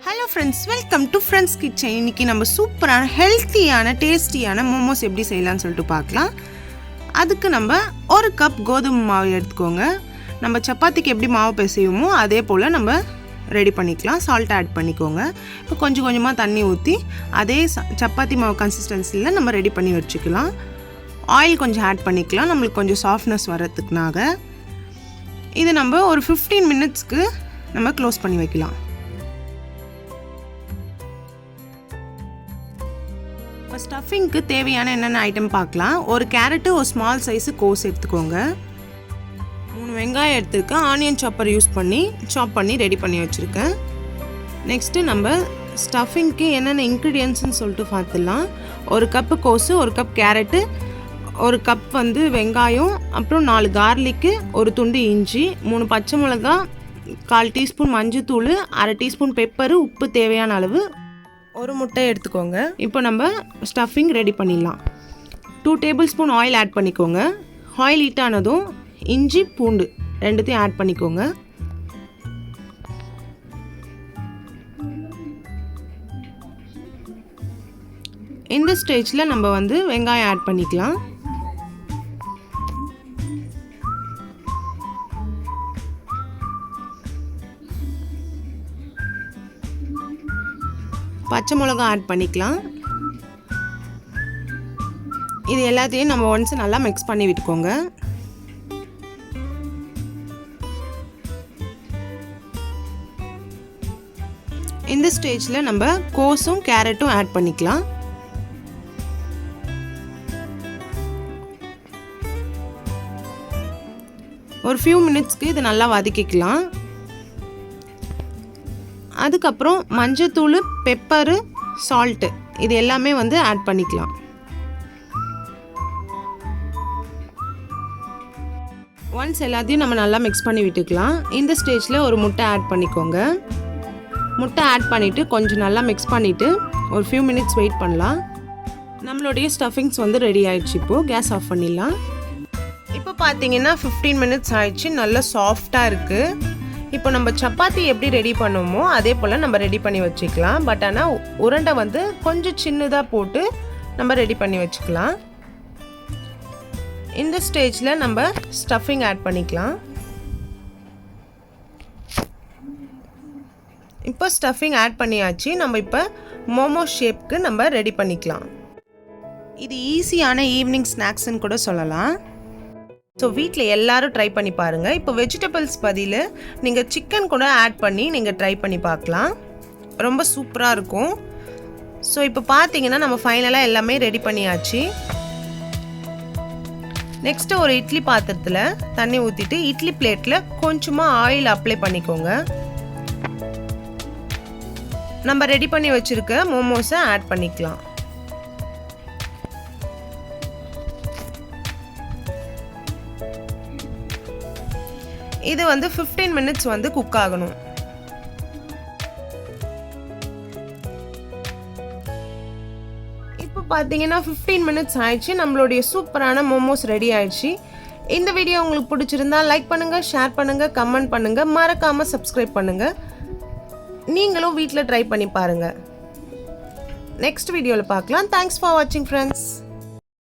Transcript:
Hello friends, welcome to friends kitchen. இன்றைக்கி நம்ம சூப்பரான ஹெல்த்தியான டேஸ்டியான மோமோஸ் எப்படி செய்யலாம்னு சொல்லிட்டு பார்க்கலாம். அதுக்கு நம்ம ஒரு கப் கோதுமை மாவு எடுத்துக்கோங்க. நம்ம சப்பாத்திக்கு எப்படி மாவு பிசையுமோ அதே போல் நம்ம ரெடி பண்ணிக்கலாம். சால்ட் ஆட் பண்ணிக்கோங்க. இப்போ கொஞ்சம் கொஞ்சமாக தண்ணி ஊற்றி அதே சப்பாத்தி மாவு கன்சிஸ்டன்சியில் நம்ம ரெடி பண்ணி வச்சுக்கலாம். ஆயில் கொஞ்சம் ஆட் பண்ணிக்கலாம், நம்மளுக்கு கொஞ்சம் சாஃப்ட்னஸ் வரதுக்குனாக. இது நம்ம ஒரு 15 மினிட்ஸ்க்கு நம்ம க்ளோஸ் பண்ணி வைக்கலாம். இப்போ ஸ்டஃபிங்க்கு தேவையான என்னென்ன ஐட்டம் பார்க்கலாம். ஒரு கேரட்டு, ஒரு ஸ்மால் சைஸு கோஸ் எடுத்துக்கோங்க. 3 வெங்காயம் எடுத்துருக்கேன். ஆனியன் சாப்பர் யூஸ் பண்ணி சாப் பண்ணி ரெடி பண்ணி வச்சுருக்கேன். நெக்ஸ்ட்டு நம்ம ஸ்டஃபிங்க்கு என்னென்ன இன்க்ரீடியன்ட்ஸ்னு சொல்லிட்டு பார்த்துடலாம். ஒரு கப்பு கோஸு, ஒரு கப் கேரட்டு, ஒரு கப் வெங்காயம், அப்புறம் 4 கார்லிக்கு, ஒரு துண்டு இஞ்சி, 3 பச்சை மிளகா, 1/4 டீஸ்பூன் மஞ்சத்தூள், 1/2 டீஸ்பூன் பெப்பரு, உப்பு தேவையான அளவு, ஒரு முட்டை எடுத்துக்கோங்க. இப்போ நம்ம ஸ்டஃபிங் ரெடி பண்ணிடலாம். 2 டேபிள் ஸ்பூன் ஆயில் ஆட் பண்ணிக்கோங்க. ஆயில் ஹீட் ஆனதும் இஞ்சி பூண்டு ரெண்டுத்தையும் ஆட் பண்ணிக்கோங்க. இந்த ஸ்டேஜில் நம்ம வெங்காயம் ஆட் பண்ணிக்கலாம். பச்சை மிளகா ஆட் பண்ணிக்கலாம். இது எல்லாத்தையும் நம்ம ஒன்ஸ் நல்லா மிக்ஸ் பண்ணி விட்டுக்கோங்க. இந்த ஸ்டேஜில் நம்ம கோஸும் கேரட்டும் ஆட் பண்ணிக்கலாம். ஒரு ஃபியூ மினிட்ஸ்க்கு இது நல்லா வதக்கிக்கலாம். அதுக்கப்புறம் மஞ்சத்தூள், பெப்பரு, சால்ட்டு இது எல்லாமே ஆட் பண்ணிக்கலாம். ஒன்ஸ் எல்லாத்தையும் நம்ம நல்லா மிக்ஸ் பண்ணி விட்டுக்கலாம். இந்த ஸ்டேஜில் ஒரு முட்டை ஆட் பண்ணிக்கோங்க. முட்டை ஆட் பண்ணிவிட்டு கொஞ்சம் நல்லா மிக்ஸ் பண்ணிவிட்டு ஒரு ஃபியூ மினிட்ஸ் வெயிட் பண்ணலாம். நம்மளுடைய ஸ்டஃபிங்ஸ் ரெடி ஆயிடுச்சு. இப்போது கேஸ் ஆஃப் பண்ணிடலாம். இப்போ பார்த்தீங்கன்னா 15 மினிட்ஸ் ஆயிடுச்சு. நல்லா சாஃப்டாக இருக்குது. இப்போ நம்ம சப்பாத்தி எப்படி ரெடி பண்ணுவோமோ அதே போல் நம்ம ரெடி பண்ணி வச்சுக்கலாம். பட் ஆனால் உருண்டை கொஞ்சம் சின்னதாக போட்டு நம்ம ரெடி பண்ணி வச்சுக்கலாம். இந்த ஸ்டேஜில் நம்ம ஸ்டஃபிங் ஆட் பண்ணிக்கலாம். இப்போ ஸ்டஃபிங் ஆட் பண்ணியாச்சு. நம்ம இப்போ மோமோ ஷேப்க்கு நம்ம ரெடி பண்ணிக்கலாம். இது ஈஸியான ஈவினிங் ஸ்நாக்ஸ்ன்னு கூட சொல்லலாம். ஸோ வீட்டில் எல்லோரும் ட்ரை பண்ணி பாருங்கள். இப்போ வெஜிடபிள்ஸ் பதில் நீங்கள் சிக்கன் கூட ஆட் பண்ணி நீங்கள் ட்ரை பண்ணி பார்க்கலாம். ரொம்ப சூப்பராக இருக்கும். ஸோ இப்போ பார்த்தீங்கன்னா நம்ம ஃபைனலாக எல்லாமே ரெடி பண்ணியாச்சு. நெக்ஸ்ட்டு ஒரு இட்லி பாத்திரத்தில் தண்ணி ஊற்றிட்டு இட்லி பிளேட்டில் கொஞ்சமாக ஆயில் அப்ளை பண்ணிக்கோங்க. நம்ம ரெடி பண்ணி வச்சுருக்க மோமோஸை ஆட் பண்ணிக்கலாம். இது 15 மினிட்ஸ் குக் ஆகணும். இப்போ பார்த்தீங்கன்னா 15 மினிட்ஸ் ஆயிடுச்சு. நம்மளுடைய சூப்பரான மோமோஸ் ரெடி ஆயிடுச்சு. இந்த வீடியோ உங்களுக்கு பிடிச்சிருந்தா லைக் பண்ணுங்கள், ஷேர் பண்ணுங்கள், கமெண்ட் பண்ணுங்கள், மறக்காமல் சப்ஸ்கிரைப் பண்ணுங்கள். நீங்களும் வீட்டில் ட்ரை பண்ணி பாருங்கள். நெக்ஸ்ட் வீடியோவில் பார்க்கலாம். தேங்க்ஸ் ஃபார் வாட்சிங் ஃப்ரெண்ட்ஸ்.